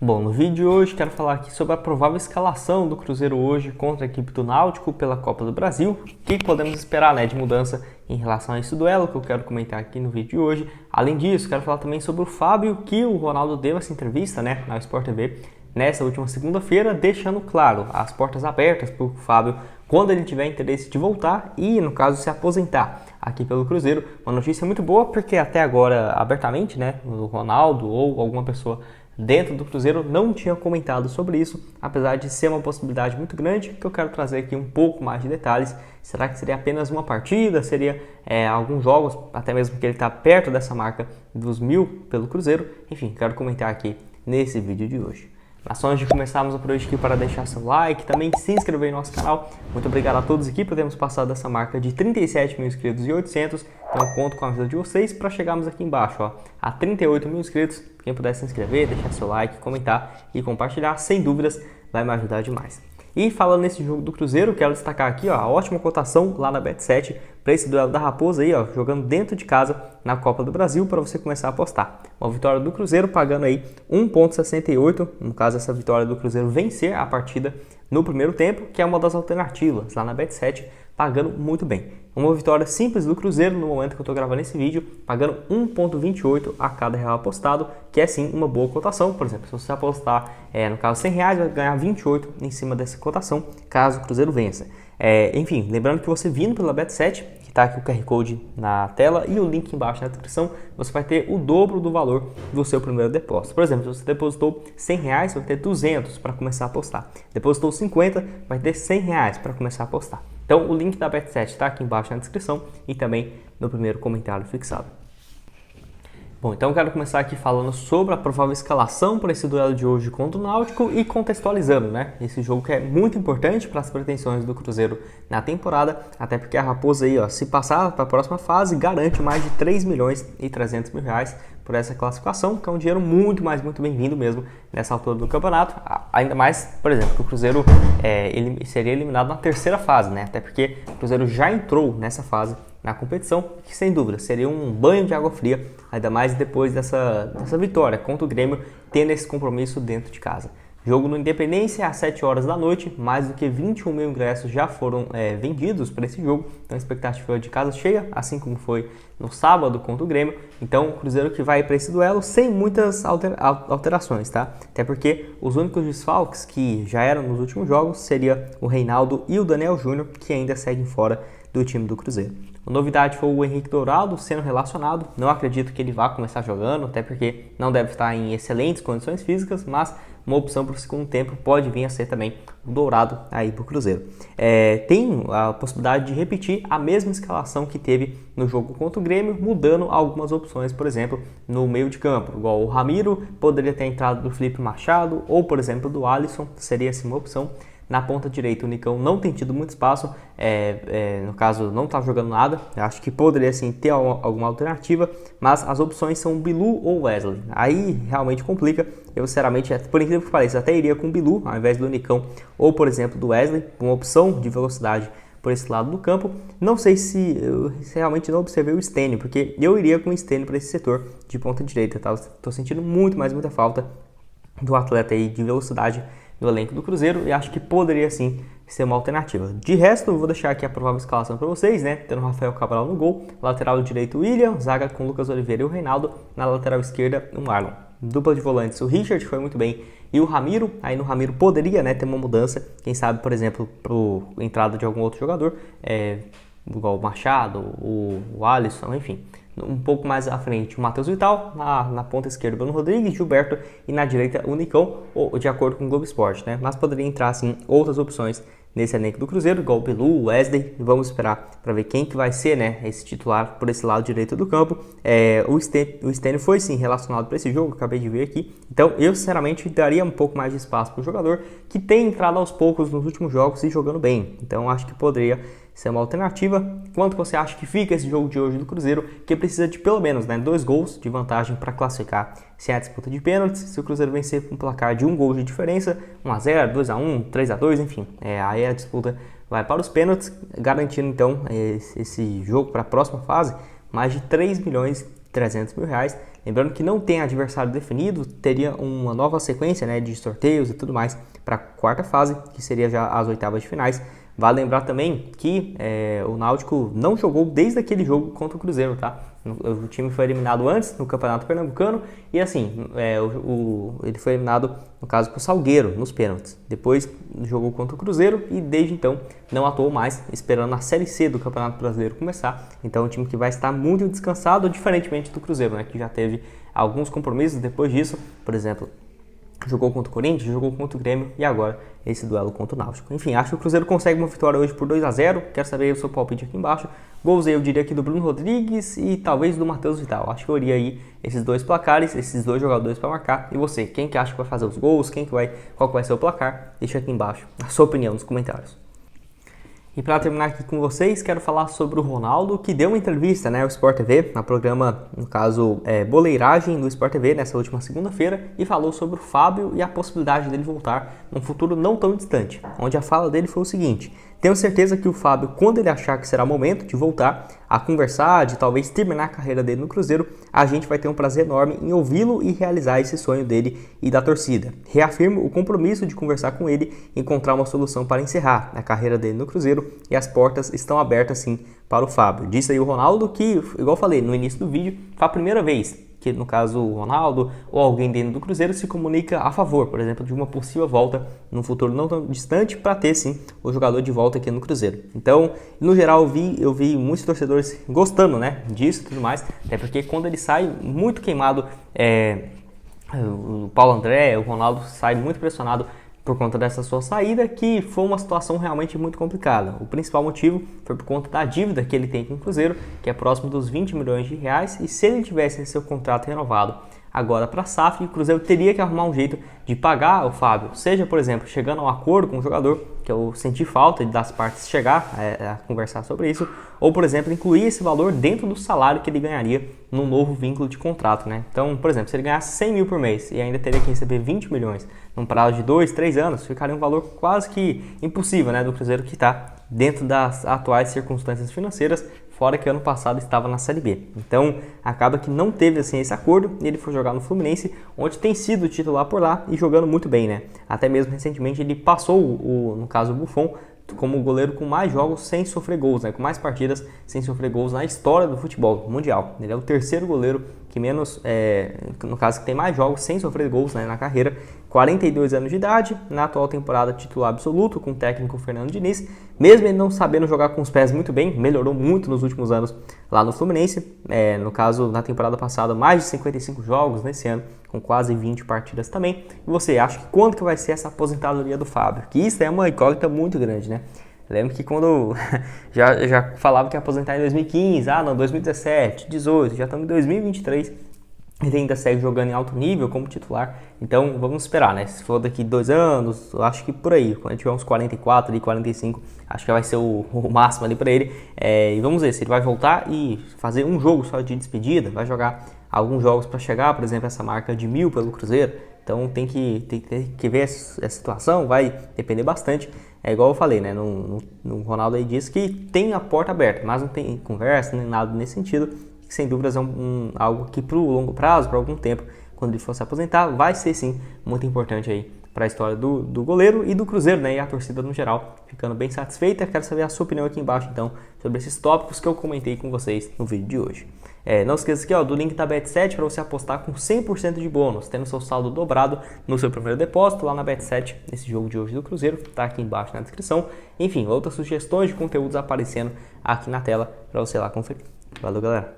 Bom, no vídeo de hoje quero falar aqui sobre a provável escalação do Cruzeiro hoje contra a equipe do Náutico pela Copa do Brasil. O que podemos esperar, de mudança em relação a esse duelo que eu quero comentar aqui no vídeo de hoje. Além disso, quero falar também sobre o Fábio, que o Ronaldo deu essa entrevista, na Sport TV, nessa última segunda-feira, deixando claro as portas abertas para o Fábio quando ele tiver interesse de voltar e, no caso, se aposentar aqui pelo Cruzeiro. Uma notícia muito boa, porque até agora, abertamente, o Ronaldo ou alguma pessoa dentro do Cruzeiro não tinha comentado sobre isso, apesar de ser uma possibilidade muito grande, que eu quero trazer aqui um pouco mais de detalhes. Será que seria apenas uma partida? Seria alguns jogos, até mesmo que ele está perto dessa marca dos 1000 pelo Cruzeiro? Enfim, quero comentar aqui nesse vídeo de hoje. Mas antes de começarmos por hoje aqui, para deixar seu like, também se inscrever no nosso canal. Muito obrigado a todos aqui por termos passado essa marca de 37 mil inscritos e 800. Então conto com a ajuda de vocês para chegarmos aqui embaixo, a 38 mil inscritos. Quem puder se inscrever, deixar seu like, comentar e compartilhar, sem dúvidas, vai me ajudar demais. E falando nesse jogo do Cruzeiro, quero destacar aqui a ótima cotação lá na Bet7 para esse duelo da Raposa aí, jogando dentro de casa na Copa do Brasil, para você começar a apostar. Uma vitória do Cruzeiro pagando aí 1,68, no caso essa vitória do Cruzeiro vencer a partida no primeiro tempo, que é uma das alternativas lá na Bet7, pagando muito bem. Uma vitória simples do Cruzeiro no momento que eu estou gravando esse vídeo, pagando 1,28 a cada real apostado, que é sim uma boa cotação. Por exemplo, se você apostar, no caso R$100, vai ganhar 28 em cima dessa cotação, caso o Cruzeiro vença. Enfim, lembrando que você vindo pela Bet7, que está aqui o QR Code na tela e o link embaixo na descrição, você vai ter o dobro do valor do seu primeiro depósito. Por exemplo, se você depositou R$100, vai ter 200 para começar a apostar. Depositou 50, vai ter R$100 para começar a apostar. Então, o link da Bet7 está aqui embaixo na descrição e também no primeiro comentário fixado. Bom, então eu quero começar aqui falando sobre a provável escalação para esse duelo de hoje contra o Náutico e contextualizando, esse jogo que é muito importante para as pretensões do Cruzeiro na temporada, até porque a Raposa aí, se passar para a próxima fase, garante mais de R$3.300.000 por essa classificação, que é um dinheiro muito bem-vindo mesmo nessa altura do campeonato. Ainda mais, por exemplo, que o Cruzeiro ele seria eliminado na terceira fase, até porque o Cruzeiro já entrou nessa fase na competição, que sem dúvida seria um banho de água fria, ainda mais depois dessa vitória contra o Grêmio, tendo esse compromisso dentro de casa. Jogo no Independência às 7 horas da noite, mais do que 21 mil ingressos já foram vendidos para esse jogo, então a expectativa de casa cheia, assim como foi no sábado contra o Grêmio. Então o Cruzeiro que vai para esse duelo sem muitas alterações, até porque os únicos desfalques que já eram nos últimos jogos seria o Reinaldo e o Daniel Júnior, que ainda seguem fora do time do Cruzeiro. A novidade foi o Henrique Dourado sendo relacionado. Não acredito que ele vá começar jogando, até porque não deve estar em excelentes condições físicas, mas uma opção para o segundo tempo pode vir a ser também o Dourado aí para o Cruzeiro. Tem a possibilidade de repetir a mesma escalação que teve no jogo contra o Grêmio, mudando algumas opções, por exemplo, no meio de campo. Igual o Ramiro poderia ter entrado do Felipe Machado, ou por exemplo do Alisson, seria assim uma opção. Na ponta direita, o Nicão não tem tido muito espaço, no caso não está jogando nada. Eu acho que poderia sim ter alguma alternativa, mas as opções são Bilu ou Wesley. Aí realmente complica. Eu sinceramente, por incrível que pareça, até iria com o Bilu ao invés do Nicão, ou por exemplo do Wesley, uma opção de velocidade por esse lado do campo. Não sei se eu realmente não observei o Stênio, porque eu iria com o Stênio para esse setor de ponta direita. Estou sentindo muita falta do atleta aí de velocidade no elenco do Cruzeiro e acho que poderia sim ser uma alternativa. De resto, eu vou deixar aqui a provável escalação para vocês, tendo o Rafael Cabral no gol, lateral direito o William, zaga com Lucas Oliveira e o Reinaldo, na lateral esquerda o Marlon. Dupla de volantes, o Richard foi muito bem e o Ramiro. Aí no Ramiro poderia ter uma mudança, quem sabe, por exemplo, para a entrada de algum outro jogador, igual o Machado, o Alisson, enfim. Um pouco mais à frente o Matheus Vital, na ponta esquerda o Bruno Rodrigues, Gilberto e na direita o Nicão, de acordo com o Globo Esporte, mas poderia entrar sim outras opções nesse elenco do Cruzeiro, igual o Bilu, o Wesley. Vamos esperar para ver quem que vai ser esse titular por esse lado direito do campo. O Stênio foi sim relacionado para esse jogo, acabei de ver aqui, então eu sinceramente daria um pouco mais de espaço para o jogador que tem entrado aos poucos nos últimos jogos e jogando bem, então acho que poderia ser uma alternativa. Quanto você acha que fica esse jogo de hoje do Cruzeiro, que precisa de pelo menos 2 gols de vantagem para classificar sem a disputa de pênaltis? Se o Cruzeiro vencer com um placar de 1 gol de diferença, 1-0, 2-1, 3-2, enfim, aí a disputa vai para os pênaltis, garantindo então esse jogo para a próxima fase mais de R$3.300.000. Lembrando que não tem adversário definido, teria uma nova sequência, né, de sorteios e tudo mais para a quarta fase, que seria já as oitavas de finais. Vale lembrar também que o Náutico não jogou desde aquele jogo contra o Cruzeiro, tá? O time foi eliminado antes no Campeonato Pernambucano e assim, ele foi eliminado, no caso, por Salgueiro, nos pênaltis. Depois jogou contra o Cruzeiro e desde então não atuou mais, esperando a Série C do Campeonato Brasileiro começar. Então é um time que vai estar muito descansado, diferentemente do Cruzeiro, né? Que já teve alguns compromissos depois disso, por exemplo, jogou contra o Corinthians, jogou contra o Grêmio e agora esse duelo contra o Náutico. Enfim, acho que o Cruzeiro consegue uma vitória hoje por 2-0. Quero saber o seu palpite aqui embaixo. Gols eu diria aqui do Bruno Rodrigues e talvez do Matheus Vital. Acho que eu iria aí esses dois placares, esses dois jogadores para marcar. E você, quem que acha que vai fazer os gols? Qual que vai ser o placar? Deixa aqui embaixo a sua opinião nos comentários. E para terminar aqui com vocês, quero falar sobre o Ronaldo, que deu uma entrevista, né, ao Sport TV, no programa, no caso, Boleiragem do Sport TV, nessa última segunda-feira, e falou sobre o Fábio e a possibilidade dele voltar num futuro não tão distante, onde a fala dele foi o seguinte: tenho certeza que o Fábio, quando ele achar que será momento de voltar a conversar, de talvez terminar a carreira dele no Cruzeiro, a gente vai ter um prazer enorme em ouvi-lo e realizar esse sonho dele e da torcida. Reafirmo o compromisso de conversar com ele e encontrar uma solução para encerrar a carreira dele no Cruzeiro, e as portas estão abertas sim para o Fábio. Disse aí o Ronaldo que, igual eu falei no início do vídeo, foi a primeira vez que, no caso, o Ronaldo ou alguém dentro do Cruzeiro se comunica a favor, por exemplo, de uma possível volta num futuro não tão distante para ter, sim, o jogador de volta aqui no Cruzeiro. Então, no geral, eu vi muitos torcedores gostando, né, disso e tudo mais, até porque quando ele sai muito queimado, o Paulo André, o Ronaldo sai muito pressionado por conta dessa sua saída, que foi uma situação realmente muito complicada. O principal motivo foi por conta da dívida que ele tem com o Cruzeiro, que é próximo dos 20 milhões de reais, e se ele tivesse seu contrato renovado agora para a SAF, o Cruzeiro teria que arrumar um jeito de pagar o Fábio, seja, por exemplo, chegando a um acordo com o jogador, que eu senti falta das partes chegar a conversar sobre isso, ou, por exemplo, incluir esse valor dentro do salário que ele ganharia num novo vínculo de contrato, né? Então, por exemplo, se ele ganhasse 100 mil por mês e ainda teria que receber 20 milhões num prazo de 2, 3 anos, ficaria um valor quase que impossível, né, do Cruzeiro que está dentro das atuais circunstâncias financeiras, fora que ano passado estava na Série B. Então, acaba que não teve assim esse acordo e ele foi jogar no Fluminense, onde tem sido titular por lá e jogando muito bem, né? Até mesmo recentemente ele passou, no caso o Buffon, como o goleiro com mais jogos sem sofrer gols, né? Com mais partidas sem sofrer gols na história do futebol mundial. Ele é o terceiro goleiro que menos, no caso, que tem mais jogos sem sofrer gols, né, na carreira. 42 anos de idade, na atual temporada titular absoluto com o técnico Fernando Diniz. Mesmo ele não sabendo jogar com os pés muito bem, melhorou muito nos últimos anos lá no Fluminense. No caso, na temporada passada, mais de 55 jogos, nesse ano, com quase 20 partidas também. E você acha que quando que vai ser essa aposentadoria do Fábio? Que isso é uma incógnita muito grande, né? Lembro que quando já falava que ia aposentar em 2015, 2017, 2018, já estamos em 2023, ele ainda segue jogando em alto nível como titular. Então vamos esperar, né? Se for daqui 2 anos, eu acho que por aí, quando tiver uns 44, ali, 45, acho que vai ser o máximo ali para ele. E vamos ver se ele vai voltar e fazer um jogo só de despedida, vai jogar alguns jogos para chegar, por exemplo, essa marca de 1000 pelo Cruzeiro. Então tem que ver essa situação, vai depender bastante. É igual eu falei, né? No Ronaldo aí diz que tem a porta aberta, mas não tem conversa nem nada nesse sentido. Que sem dúvidas é algo que para o longo prazo, para algum tempo, quando ele for se aposentar, vai ser sim muito importante aí para a história do goleiro e do Cruzeiro, né? E a torcida no geral, ficando bem satisfeita. Quero saber a sua opinião aqui embaixo então sobre esses tópicos que eu comentei com vocês no vídeo de hoje. Não esqueça aqui, do link da Bet7 para você apostar com 100% de bônus, tendo seu saldo dobrado no seu primeiro depósito lá na Bet7, nesse jogo de hoje do Cruzeiro, tá aqui embaixo na descrição. Enfim, outras sugestões de conteúdos aparecendo aqui na tela para você lá conferir. Valeu, galera!